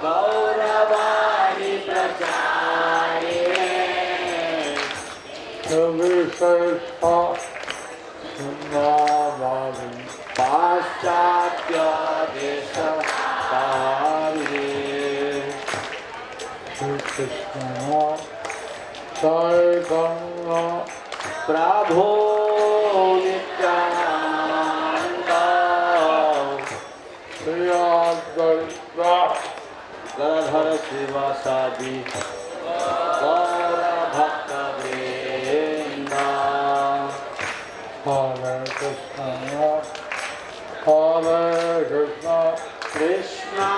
गौरवाणी प्रचारिणे विशेषा सुन्नामानि पाश्चात्य देशकारिणे श्री कृष्ण चैतन्य प्रभो नित्यानंद श्री अद्वैत गदाधर शिवासादि गौर भक्त वृंद हरे कृष्ण हरे कृष्ण कृष्ण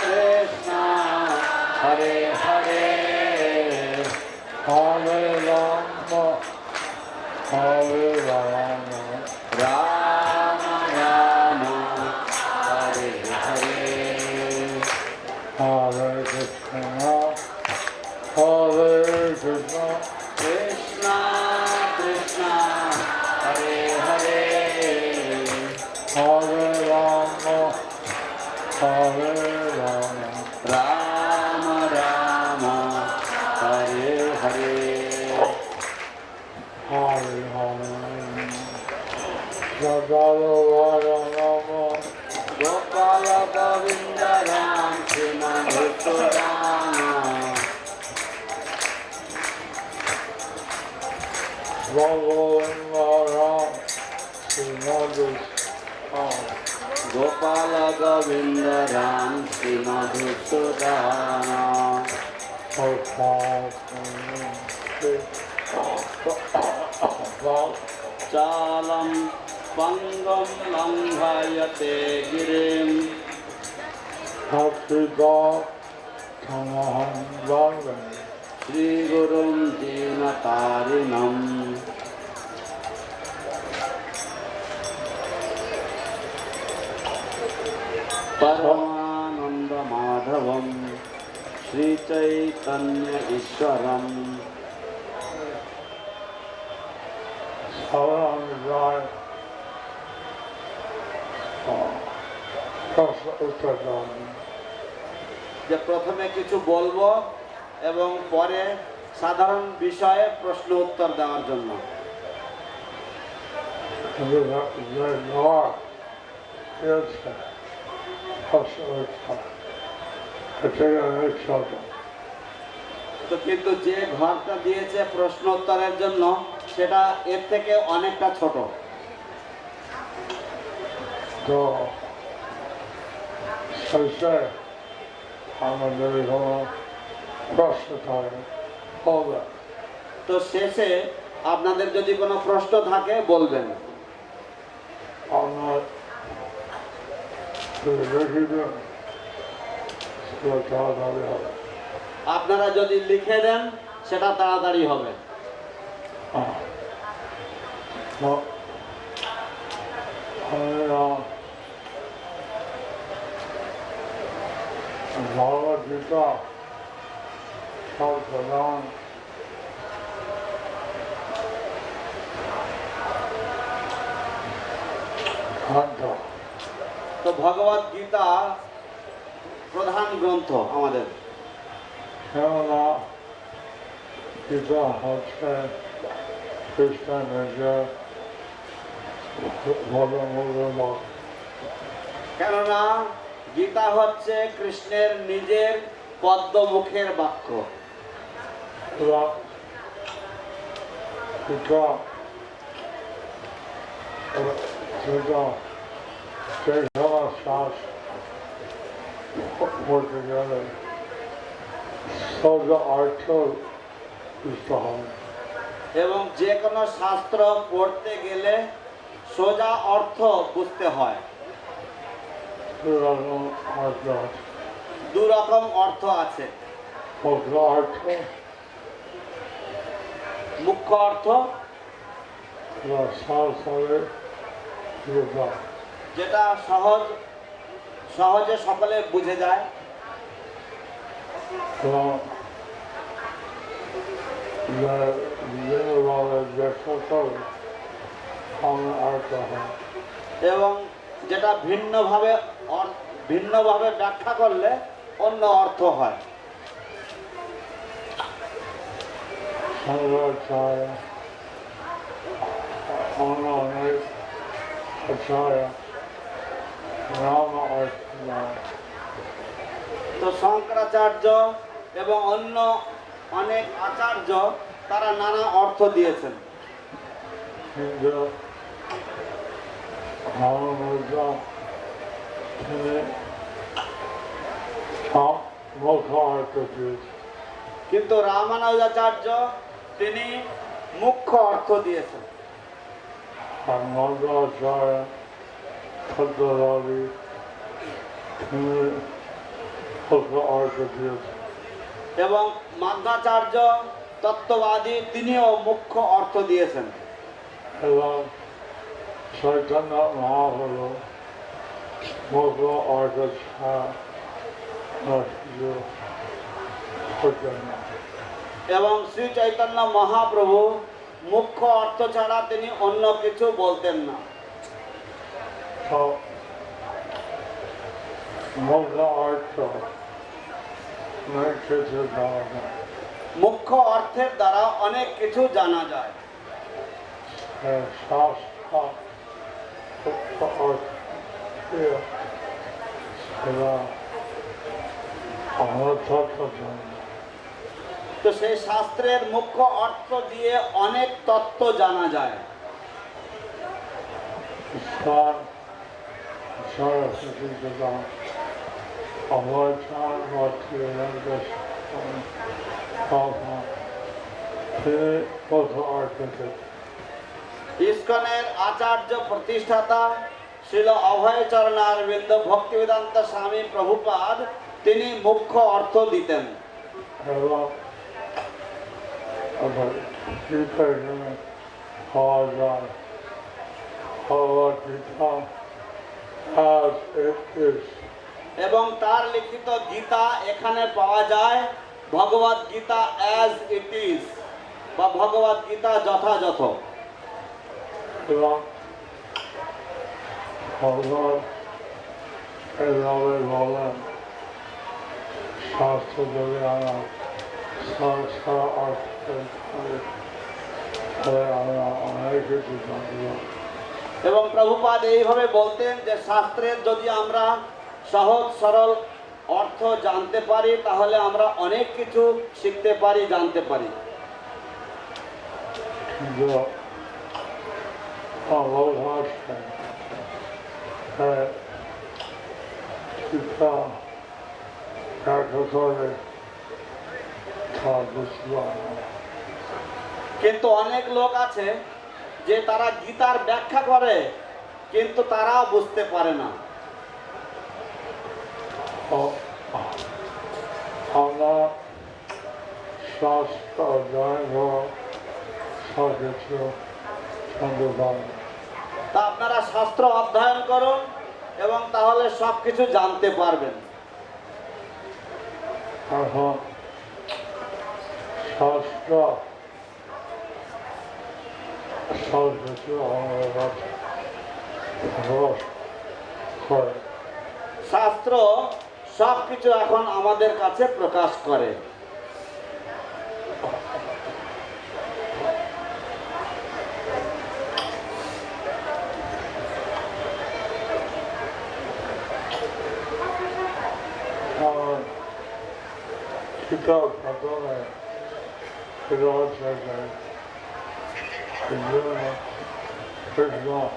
कृष्ण हरे हरे हरे राम राम राम हरे हरे हरे कृष्ण हरे कृष्ण कृष्ण कृष्ण हरे हरे हरे राम राम राम हरे हरे हरे जगदवाय नमः गोपाल गोविंद राम श्रीमधुसूदन भगवान राम श्रीमधुसूदन गोपाल गोविंद राम श्रीमधुसूदन चालं पंगं लंघयते गिरिं श्रीगुरुं दीनतारिणं परमानंद माधवं श्रीचैतन्य ईश्वरम् যে প্রথমে কিছু বলবো এবং পরে সাধারণ বিষয়ে প্রশ্ন উত্তর দেওয়ার জন্য তো কিন্তু যে ঘরটা দিয়েছে প্রশ্ন উত্তরের জন্য সেটা এর থেকে অনেকটা ছোট তো আমাদের প্রশ্ন থাকে হবে তো শেষে আপনাদের যদি কোনো প্রশ্ন থাকে বলবেন আমার তাড়াতাড়ি হবে আপনারা যদি লিখে দেন সেটা তাড়াতাড়ি হবে ভগবদ্গীতা সর্বপ্রধান গ্রন্থ তো ভগবদ গীতা প্রধান গ্রন্থ আমাদের কেননা গীতা হচ্ছে খ্রিস্টান নিজের ধর্মমূলক কেননা গীতা হচ্ছে কৃষ্ণের নিজের পদ্মমুখের বাক্য গীতা শ্বাস পড়তে গেলে সোজা অর্থ বুঝতে হবে এবং যে কোনো শাস্ত্র পড়তে গেলে সোজা অর্থ বুঝতে হয় দু রকম অর্থ আছে মুখ্য অর্থ যেটা সহজে সকলে বুঝে যায় এবং যেটা ভিন্নভাবে ব্যাখ্যা করলে অন্য অর্থ হয়। Shankaracharya, অনেক আচার্য নাম অর্থ তো শঙ্করাচার্য এবং অন্য অনেক আচার্য তারা নানা অর্থ দিয়েছেন। কিন্তু ধর্মবুদ্ধ তিনি মুখ্য অর্থ দিয়েছেন। কিন্তু রামানুজাচার্য তিনি মুখ্য অর্থ দিয়েছেন। আর মধ্বাচার্য সত্যবাদী তিনি মুখ্য অর্থ দিয়েছেন। এবং মাধ্বাচার্য তত্ত্ববাদী তিনিও মুখ্য অর্থ দিয়েছেন। এবং চৈতন্য মহাপ্রভু মুখ্য অর্থ ছাড়া হতেন না। এবং শ্রী চৈতন্য মহাপ্রভু মুখ্য অর্থ ছাড়া তিনি অন্য কিছু বলতেন না। তো মুখ্য অর্থ অনেক কিছু জানা যায়। মুখ্য অর্থের দ্বারা অনেক কিছু জানা যায়। শাস্ত্র মুখ্য অর্থ সেটা আমরা তত্ত্ব জানি। তো সেই শাস্ত্রের মুখ্য অর্থ দিয়ে অনেক তত্ত্ব জানা যায়। ঈশ্বর সরস্বতী পূজা অবচার মুখ্য অর্থ ইস্কনের আচার্য প্রতিষ্ঠাতা শ্রীল অভয়চরণারবিন্দ ভক্তিবেদান্ত স্বামী প্রভুপাদ তিনি মুখ্য অর্থ দিতেন। এবং গীতায় পাওয়া যায় Bhagavad Gita as it is। এবং তার লিখিত গীতা এখানে পাওয়া যায় Bhagavad Gita as it is বা ভগবত গীতা যথাযথ। এবং ভগবান এইভাবে বলেন শাস্ত্র যদি আমরা সারা অর্থ আমরা অনেক কিছু জানব। এবং প্রভুপাদ এইভাবে বলতেন যে শাস্ত্রের যদি আমরা সহজ সরল অর্থ জানতে পারি তাহলে আমরা অনেক কিছু শিখতে পারি, জানতে পারি। কিন্তু অবভাষায় শিক্ষা ব্যাখ্যা করে তা বুঝতে পারে না। কিন্তু অনেক লোক আছে যে তারা গীতার ব্যাখ্যা করে কিন্তু তারাও বুঝতে পারে না। আমরা শাস্ত্র অধ্যয়ন সবকিছু জানতে পারি। তা আপনারা শাস্ত্র অধ্যয়ন করুন এবং তাহলে সব কিছু জানতে পারবেন। এখন শাস্ত্র সবকিছু আমাদের কাছে প্রকাশ করে। শাস্ত্র সব কিছু এখন আমাদের কাছে প্রকাশ করে। কিতাব প্রথমে কৃষ্ণ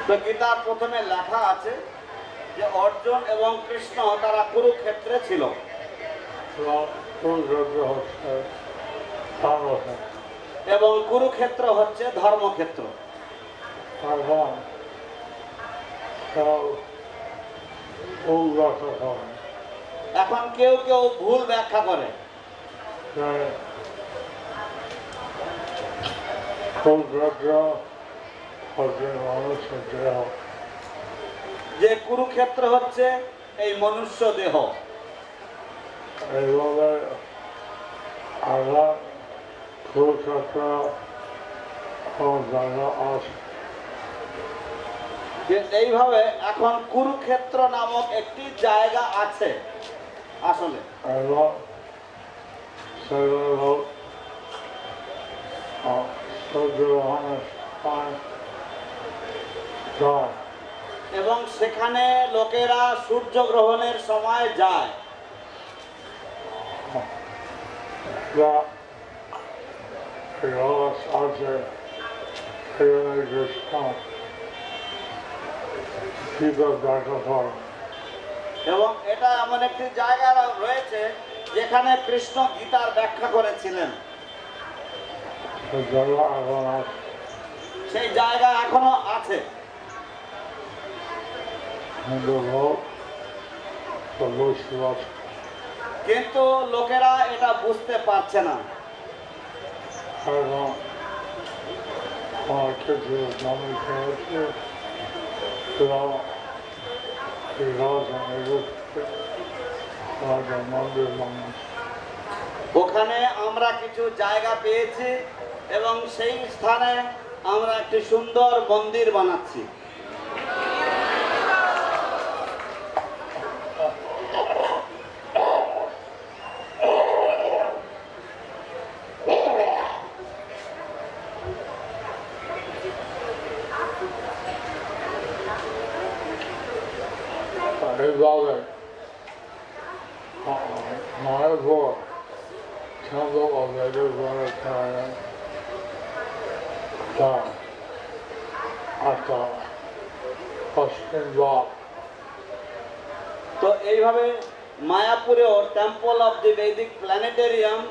তো গীতার প্রথমে লেখা আছে যে অর্জুন এবং কৃষ্ণ তারা কুরুক্ষেত্রে ছিল। এবং কুরুক্ষেত্র হচ্ছে ধর্মক্ষেত্র। এখন কেউ কেউ ভুল ব্যাখ্যা করে যে কুরুক্ষেত্র হচ্ছে এই মনুষ্য দেহ। এইভাবে আমরা কুরুক্ষেত্র জায়গা আছে যে এইভাবে এখন কুরুক্ষেত্র নামক একটি জায়গা আছে আসলে। এবং সেগুলো হোক সূর্যগ্রহণের সময় যায় এবং সেখানে লোকেরা সূর্যগ্রহণের সময় যায়। যা রস আছে সেখানে কৃষ্ণ গীতা দেখা হয় এবং এটা এমন একটি জায়গা রয়েছে যেখানে কৃষ্ণ গীতার ব্যাখ্যা করেছিলেন। সে জায়গা এখন আছে সেই জায়গা এখনো আছে, কিন্তু লোক তো বুঝতে পারছে কিন্তু লোকেরা এটা বুঝতে পারছে না। এবং আমার কিছু জমি খেয়েছে রাজা মন্দির বানিয়েছে ওখানে আমরা কিছু জায়গা পেয়েছি এবং সেই স্থানে আমরা একটি সুন্দর মন্দির বানাচ্ছি। এইভাবে মায়ের পর Temple of Vedavara Karen done at the Pashkin Rock. তো এইভাবে মায়াপুরেও টেম্পল অফ দি বৈদিক প্ল্যানেটেরিয়াম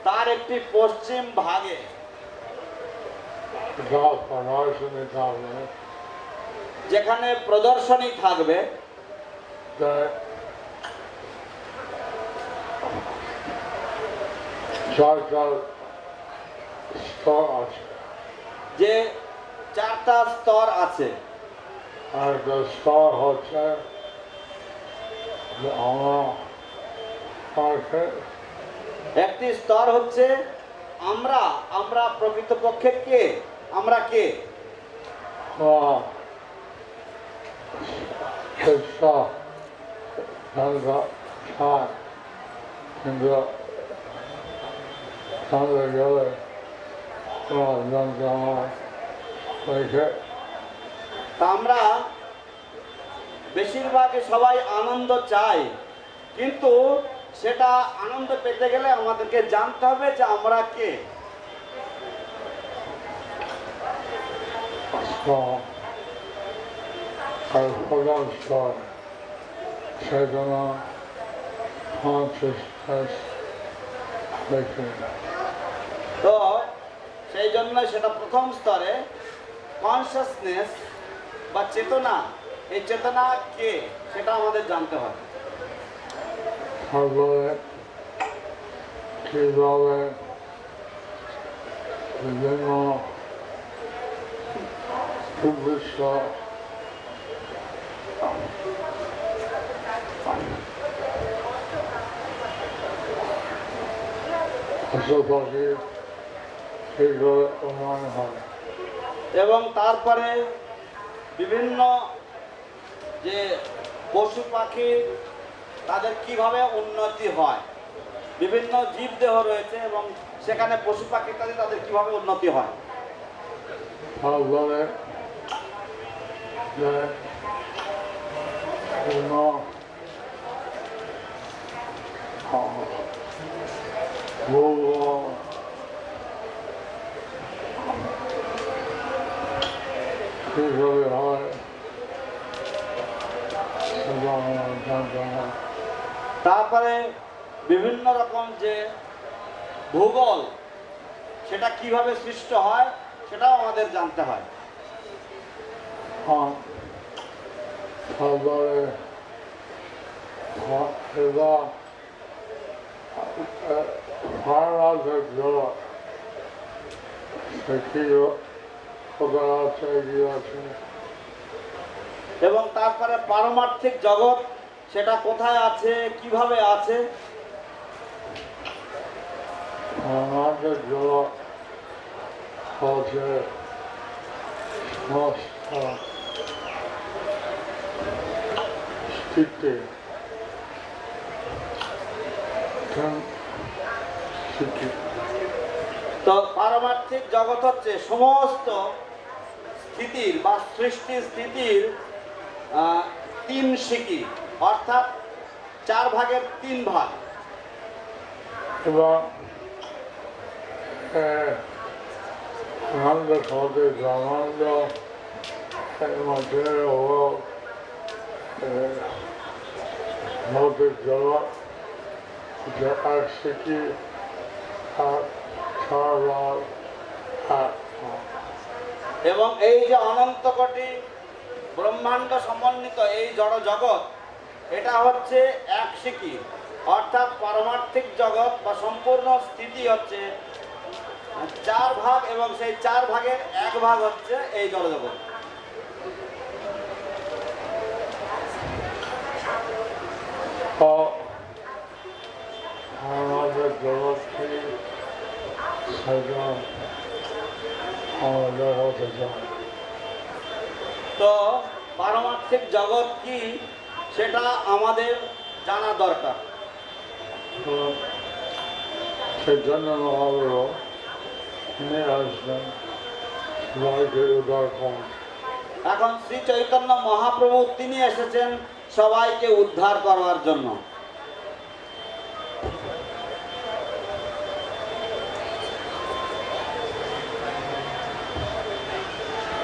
তার একটি পশ্চিম ভাগে God Parashani Tavle, যেখানে প্রদর্শনী থাকবে that Chaka stars যে চারটা স্তর আছে। and the star হচ্ছে আমরা আছে একটি স্তর হচ্ছে আমরা আমরা প্রকৃতপক্ষে কে, আমরা কে। Krishna Nanda Chai in the Nanda Gili Nanda like it. তা আমরা বেশিরভাগ সবাই আনন্দ চাই, কিন্তু সেটা আনন্দ পেতে গেলে আমাদেরকে জানতে হবে যে আমরা কে। So I forgot story. Chaitanya consciousness making. তো সেই জন্য সেটা প্রথম স্তরে কনসাসনেস বা চেতনা, এই চেতনা কে সেটা আমাদের জানতে হয়। তারপরে কিভাবে বিভিন্ন উদ্দেশ্য পশু পাখি সেইভাবে উন্নয়ন হয় এবং তারপরে বিভিন্ন যে পশু পাখি তাদের কিভাবে উন্নতি হয়, বিভিন্ন জীবদেহ রয়েছে এবং সেখানে পশু পাখি তাদের কিভাবে উন্নতি হয়। তারপরে যে বিভিন্ন রোগ কিভাবে হয় সেটা আমরা জানতে হয় তারপরে বিভিন্ন রকম যে ভূগোল সেটা কিভাবে সৃষ্ট হয় সেটাও আমাদের জানতে হয়। তারপরে এবার ফায়ার জল সে কি কোথায় আছে এগিয়ে আছে এবং তারপরে পারমার্থিক জগৎ সেটা কোথায় আছে, কিভাবে আছে। আমাদের জল হচ্ছে সমস্ত স্থিতি স্থিতি তো পারমার্থিক জগৎ হচ্ছে সমস্ত স্থিতির বা সৃষ্টি স্থিতির তিন শিকি, অর্থাৎ 4 ভাগের 3 ভাগ। এবং আনন্দ সমাজের আনন্দ এর মধ্যে ভৌতিক জগৎ যে এক শিখি এক সরল এক এবং এই যে অনন্ত কোটি ব্রহ্মাণ্ড সমন্বিত এই জড় জগৎ, এটা হচ্ছে এক শিকি, অর্থাৎ পারমার্থিক জগৎ বা সম্পূর্ণ স্থিতি হচ্ছে 4 ভাগ, এবং সেই 4 ভাগের 1 ভাগ হচ্ছে এই জড় জগৎ। আমাদের জগৎকে সাজান আমাদের হতে চায়। তো পারমার্থিক জগৎ কি সেটা আমাদের জানা দরকার। চৈতন্য মহাপ্রভু তিনি আসবেন সবাইকে উদ্ধার করেন। এখন শ্রী চৈতন্য মহাপ্রভু তিনি এসেছেন সবাইকে উদ্ধার করার জন্য।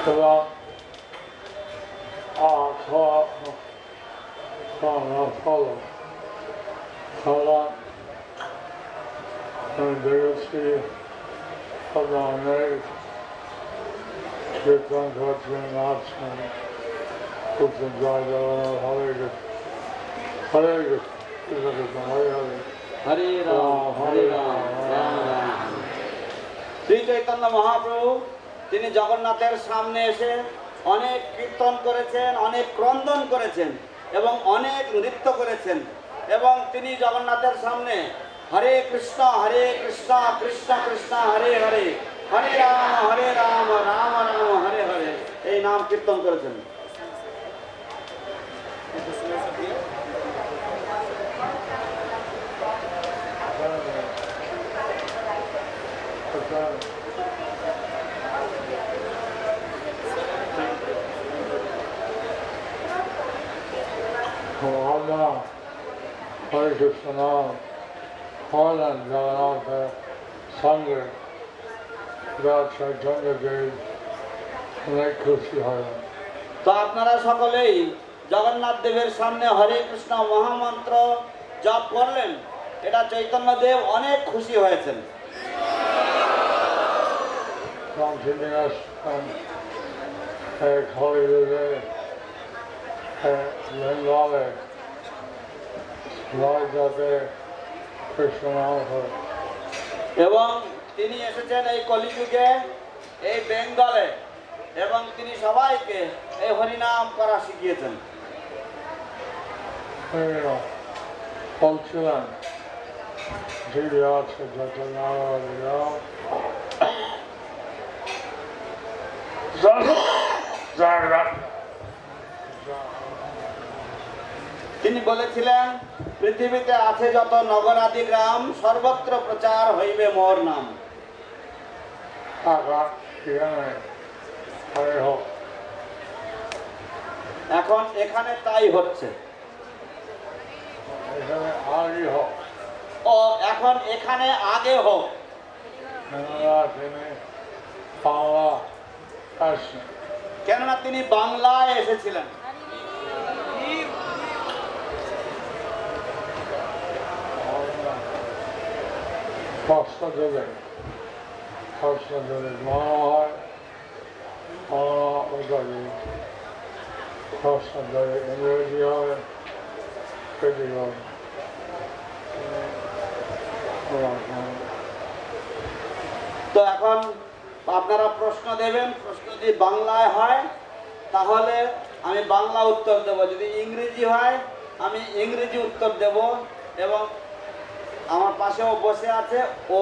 এবং ফলো আমি দেখেছি অনেক কীর্তন করছেন, নাচছেন, খুব জয় জগন্নাথ, হরে কৃষ্ণ হরে কৃষ্ণ কৃষ্ণ হরে হরে হরে রাম হরে রাম রাম রাম। শ্রী চৈতন্য মহাপ্রভু তিনি জগন্নাথের সামনে এসে অনেক কীর্তন করেছেন, অনেক ক্রন্দন করেছেন এবং অনেক নৃত্য করেছেন, এবং তিনি জগন্নাথের সামনে হরে কৃষ্ণ কৃষ্ণ কৃষ্ণ হরে হরে, হরে রাম রাম রাম হরে হরে এই নাম কীর্তন করেছেন। হরে কৃষ্ণ নাম হলেন জগন্নাথের সঙ্গে চৈতন্য দেব অনেক খুশি হলেন। তো আপনারা সকলেই জগন্নাথ দেবের সামনে হরে কৃষ্ণ মহামন্ত্র জপ করলেন, এটা চৈতন্য দেব অনেক খুশি হয়েছেন। তিনি আসবেন এক হলিডে বেঙ্গলে যাতে কৃষ্ণ নাম হয়। এবং তিনি এসেছেন এই কলিযুগে এই বেঙ্গলে, এবং তিনি সবাইকে এই হরিনাম করা শিখিয়েছেন। বলছিলেন যে আছে যত তিনি বলেছিলেন পৃথিবীতে আছে যত নগরাদি গ্রাম, সর্বত্র প্রচার হইবে মোর নাম। এখন এখানে তাই হচ্ছে। ও এখন এখানে আগে হোক, কেননা তিনি বাংলায় এসেছিলেন। কষ্ট দেবে মনে হয় কষ্ট দেবে ইংরেজি হবে সেটি হবে। তো এখন আপনারা প্রশ্ন দেবেন, প্রশ্ন যদি বাংলায় হয় তাহলে আমি বাংলা উত্তর দেব, যদি ইংরেজি হয় আমি ইংরেজি উত্তর দেব, এবং আমার পাশেও বসে আছে ও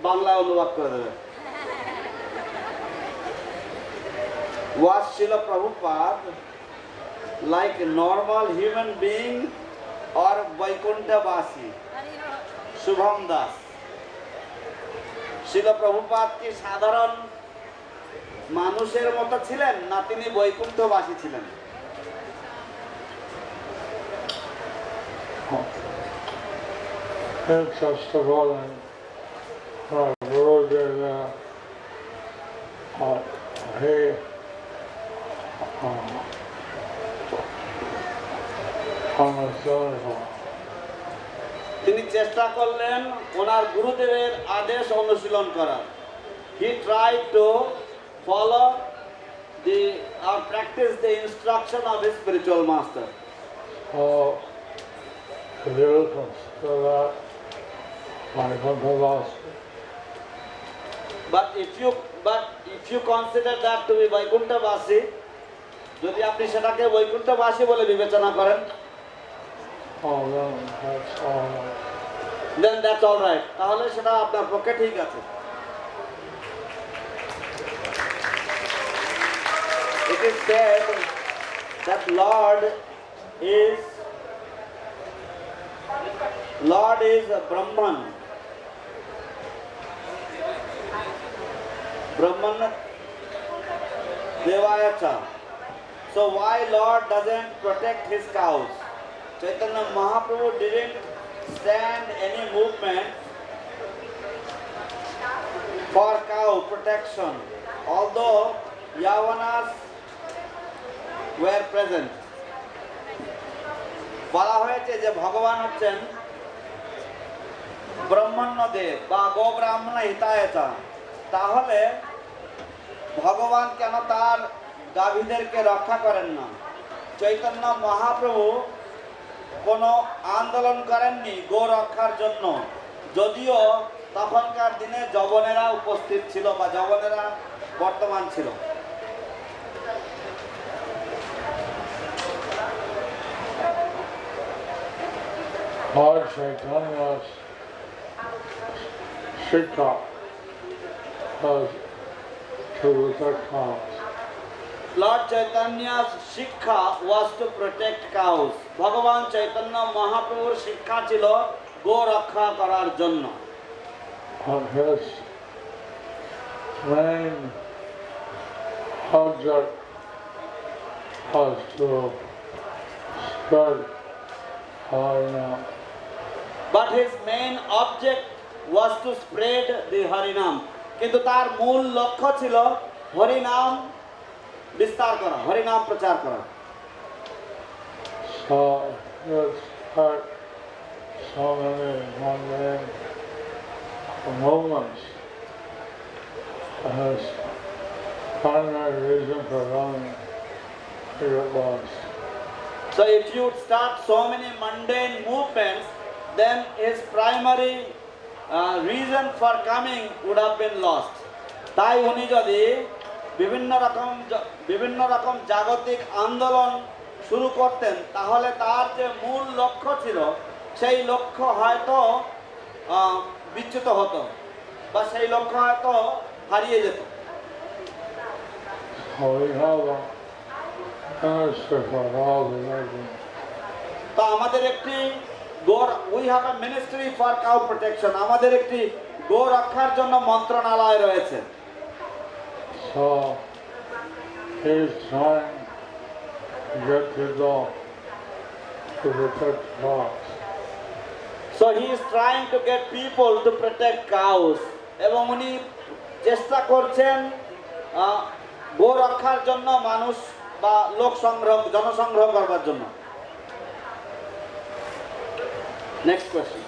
বাংলা অনুবাদ করে দেবে। Was Srila Prabhupada like a normal human being or Vaikuntha Vasi? Shubham Das. Srila Prabhupada কি সাধারণ মানুষের মতো ছিলেন না তিনি বৈকুণ্ঠবাসী ছিলেন? First of all, Gurudev, he understood. তিনি চেষ্টা করলেন ওনার গুরুদেবের আদেশ অনুশীলন করার। He tried to follow the or practice the instruction of his spiritual master. So, if you consider that Vaikuntha Vasi, But if you consider that to be Vaikuntha-vasi, যদি আপনি সেটাকে বৈকুণ্ঠবাসী বলে বিবেচনা করেন, then that's all right. then that's all right. তাহলে সেটা আপনার পক্ষে ঠিক আছে। It is said that Lord is Brahman. Brahman Devayacha. So why Lord doesn't protect his cows? Chaitanya Mahaprabhu didn't stand any movement for cow protection, although Yavanas were present. বলা হয়েছে যে ভগবান হচ্ছেন ব্রহ্মণ্যদেব বা গোব্রাহ্মণ হিতায়তা। তাহলে ভগবান কেন তার গাভীদেরকে রক্ষা করেন না? চৈতন্য মহাপ্রভু কোনো আন্দোলন করেননি গো রক্ষার জন্য, যদিও তখনকার দিনে যবনেরা উপস্থিত ছিল বা যবনেরা বর্তমান ছিল। Lord Chaitanya's Shikha was to protect cows. Lord Chaitanya's শিক্ষা was to protect cows. ভগবান চৈতন্য মহাপ্রভুর শিক্ষা ছিল গো রক্ষা করার জন্য। And his main object was to spread Harinam. But his main object was to spread the Harinam. কিন্তু তার মূল লক্ষ্য ছিল হরিনাম বিস্তার করা, হরিনাম প্রচার করা। So it's like so many mundane moments as primary reason for running to get lost. So if you start so many mundane movements, then his primary reason for coming would have been lost. তাই উনি যদি বিভিন্ন রকম জাগতিক আন্দোলন শুরু করতেন, তাহলে তার যে মূল লক্ষ্য ছিল সেই লক্ষ্য হয়তো বিচ্যুত হতো বা সেই লক্ষ্য হয়তো হারিয়ে যেত। তো আমাদের একটি we have a ministry for cow protection, আমাদের একটি গো রক্ষার জন্য মন্ত্রণালয় রয়েছে। So he's trying to get people to protect cows. So he is trying to get people to protect cows. এবং উনি চেষ্টা করছেন গো রক্ষার জন্য মানুষ বা লোক সংগ্রহ, জনসংগ্রহ করবার জন্য। Next question.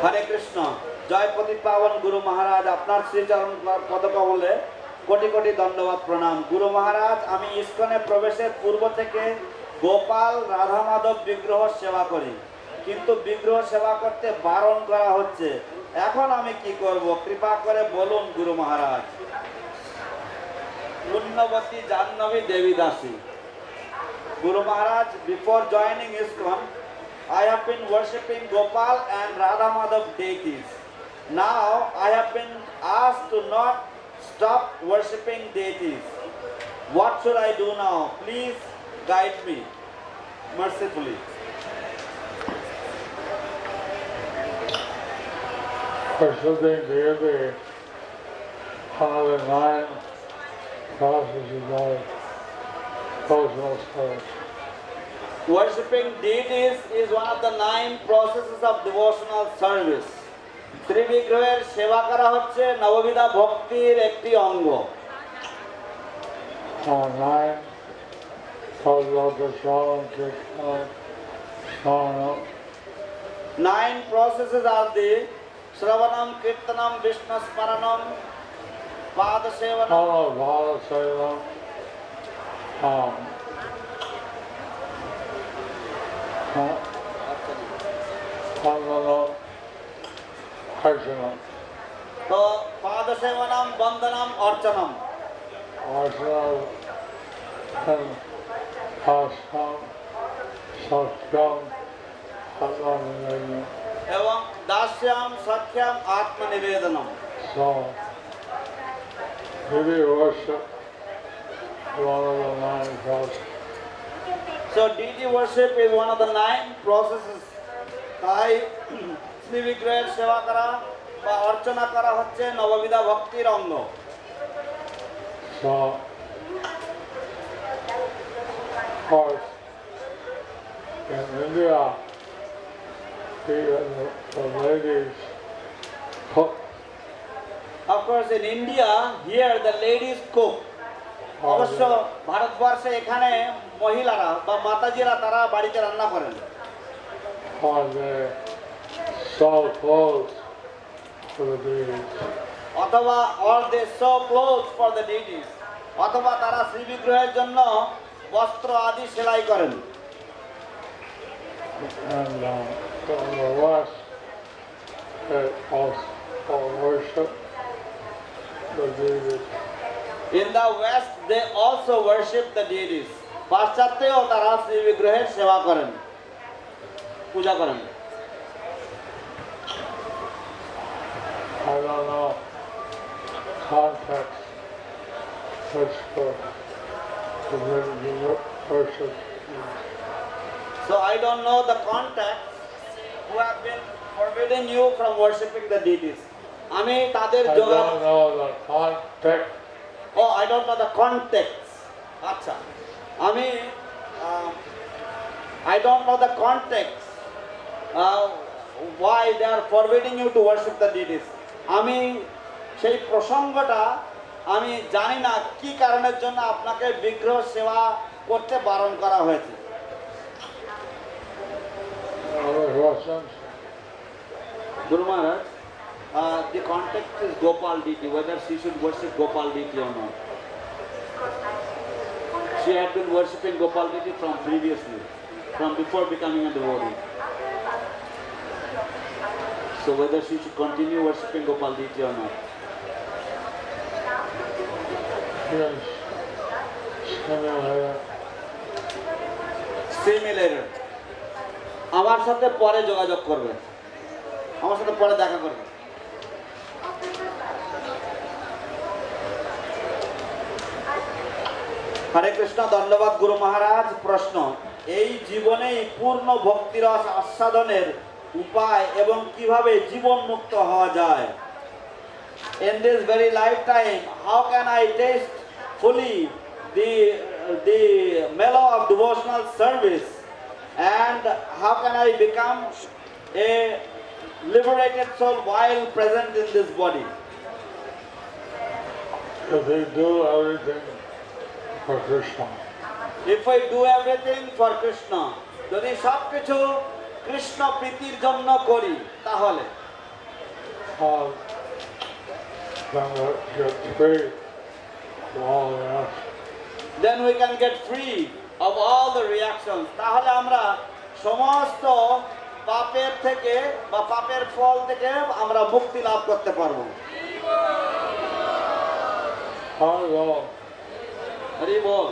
হরে কৃষ্ণ। জয় প্রদীপ পাবন গুরু মহারাজ, আপনার শ্রীচরণ পদকমলে কোটি কোটি দণ্ডবাদ প্রণাম। গুরু মহারাজ, আমি ইস্কনে প্রবেশের পূর্ব থেকে গোপাল রাধা মাধব বিগ্রহ সেবা করি, কিন্তু বিগ্রহ সেবা করতে বারণ করা হচ্ছে, এখন আমি কি করব? কৃপা করে বলুন গুরু মহারাজ। পুণ্যবতী জাহ্নবী দেবী দাসী। Guru Maharaj, before joining ISKCON, I have been worshipping Gopal and Radha Madhav deities. Now I have been asked to not stop worshipping deities. What should I do now? Please guide me mercifully. Worshipping deity, one of the 9 processes of devotional service. Worshipping deities is one of the 9 processes of devotional service. Shri বিগ্রহের সেবা করা হচ্ছে নববিধা ভক্তির একটি অঙ্গ। 9 talks about the Shravan, Kirtan, Smarana, 9 processes are the Shravanam, Kirtanam, Vishnu Smaranam, Pada Sevanam, Bhava Saivam, Vandana, Archana. তো Pada Sevanam, Vandanam, Archanam. Archana and Asam, Satyam, Atmanivedana. এবং দাস্যাম সখ্যাম আত্মনিবেদনম। So, really worship one of the 9 processes. So deity worship is one of the 9 processes. তাই শ্রী বিগ্রহের সেবা করা বা অর্চনা করা হচ্ছে নববিধা ভক্তির অঙ্গ। So, of course, in India, the ladies cook. Of course in India here the ladies cook. অবশ্য ভারতবর্ষে এখানে মহিলারা বা মাতাজিরা তারা বাড়িতে রান্না করেন। Or they sew clothes for the deities. অথবা or they sew clothes for the deities. অথবা তারা শ্রী বিগ্রহের জন্য বস্ত্র আদি সেলাই করেন। And from the West, they also worship the deities. In the West they also worship the deities. পাশ্চাত্যেও তারা শ্রী বিগ্রহের সেবা করেন, পূজা করেন। I don't know context which for the worship. So I don't know the context who have been forbidden you from worshipping the deities. আমি তাদের I yoga don't know the context. Oh, I don't know the context. আচ্ছা, আমি I don't know the context why they are forbidding you to worship the deities. আমি সেই প্রসঙ্গটা আমি জানি না কি কারণের জন্য আপনাকে বিগ্রহ সেবা করতে বারণ করা হয়েছে। Other questions? Guru Maharaj, the context is Gopal deity, whether she should worship Gopal deity or not. She had been worshipping Gopal deity from previously, from before becoming a devotee. So whether she should continue worshipping Gopal deity or not. Yes. Simulator. Simulator. আমার সাথে পরে যোগাযোগ করবে, আমার সাথে পরে দেখা করবে। হরে কৃষ্ণ, ধন্যবাদ গুরু মহারাজ। প্রশ্ন, এই জীবনেই পূর্ণ ভক্তিরস আস্বাদনের উপায় এবং কিভাবে জীবন মুক্ত হওয়া যায়? In this very lifetime, how can I taste fully the mellow of devotional service, and how can I become a liberated soul while present in this body? If they do everything for Krishna. If I do everything for Krishna, যদি সব কিছু কৃষ্ণ প্রীতির জন্য করি তাহলে Then we'll get free from all the actions. then we can get free of all the reactions. তাহলে আমরা সমস্ত পাপের থেকে বা পাপের ফল থেকে আমরা মুক্তি লাভ করতে পারবো। হরি বল।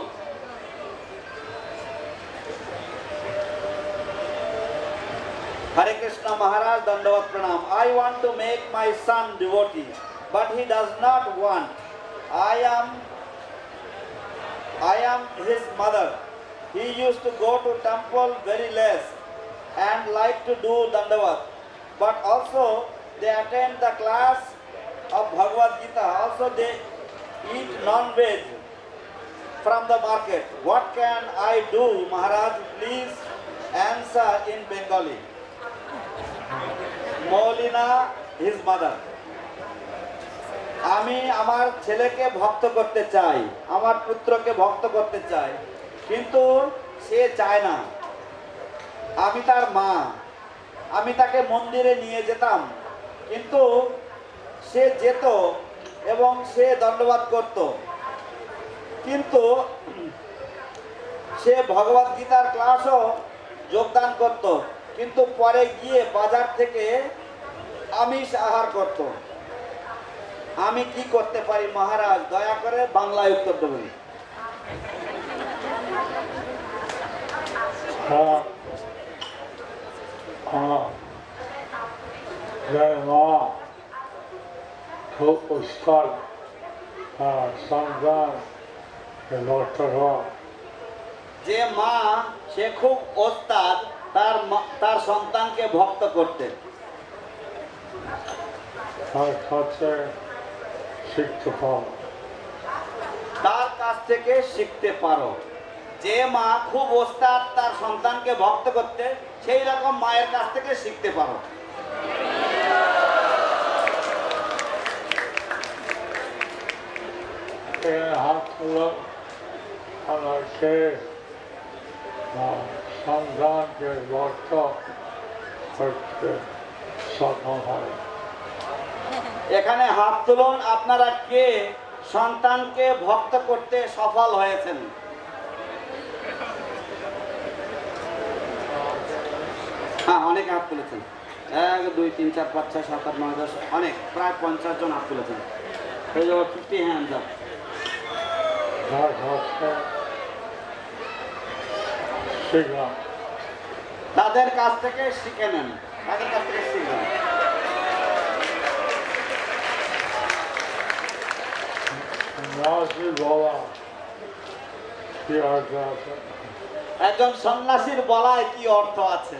Hare Krishna Maharaj, Dandavat Pranam. I want to make my son devotee, but he does not want. I am his mother. He used to go to temple very less and like to do Dandavat. But also they attend the class of Bhagavad Gita. Also they eat non-veg from the market. What can I do, Maharaj? Please answer in Bengali. Maulina, his mother. আমি আমার ছেলেকে ভক্ত করতে চাই, আমার পুত্রকে ভক্ত করতে চাই, কিন্তু সে চায় না। আমি তার মা, আমি তাকে মন্দিরে নিয়ে যেতাম, কিন্তু সে যেত এবং সে দণ্ডবাদ করত, কিন্তু সে ভগবদ গীতার ক্লাসও যোগদান করত, কিন্তু পরে গিয়ে বাজার থেকে আমিষ আহার করত। আমি কি করতে পারি মহারাজ? দয়া করে বাংলায় উত্তর দেবেন। খুব উস্তাদ সন্তান নষ্ট হওয়া, যে মা সে খুব ওস্তাদ তার সন্তানকে ভক্ত করতে, তার কাছে শিখতে পারো, তার কাছ থেকে শিখতে পারো। যে মা খুব ওস্তাদ তার সন্তানকে ভক্ত করতে, সেই রকম মায়ের কাছ থেকে শিখতে পারো। হাত তুলো, আমাকে সন্তানকে ভক্ত করতে সক্ষম হয়। এখানে হাত তুলুন, আপনারা কে সন্তানকে ভক্ত করতে সফল হয়েছেন? হ্যাঁ, অনেকে হাত তুলেছেন। 1 2 3 4 5 6 7 8 9 10, অনেক, প্রায় 50 জন হাত তুলেছেন। 50 hands up. তার কাছে শিখলাম, তাদের কাছ থেকে শিখে নেন, তাদের কাছ থেকে শিখবেন। সন্ন্যাসী বলা কি অর্থ আছে? একজন সন্ন্যাসীর বলায় কি অর্থ আছে?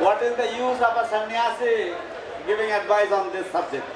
What is the use of a sannyasi giving advice on this subject?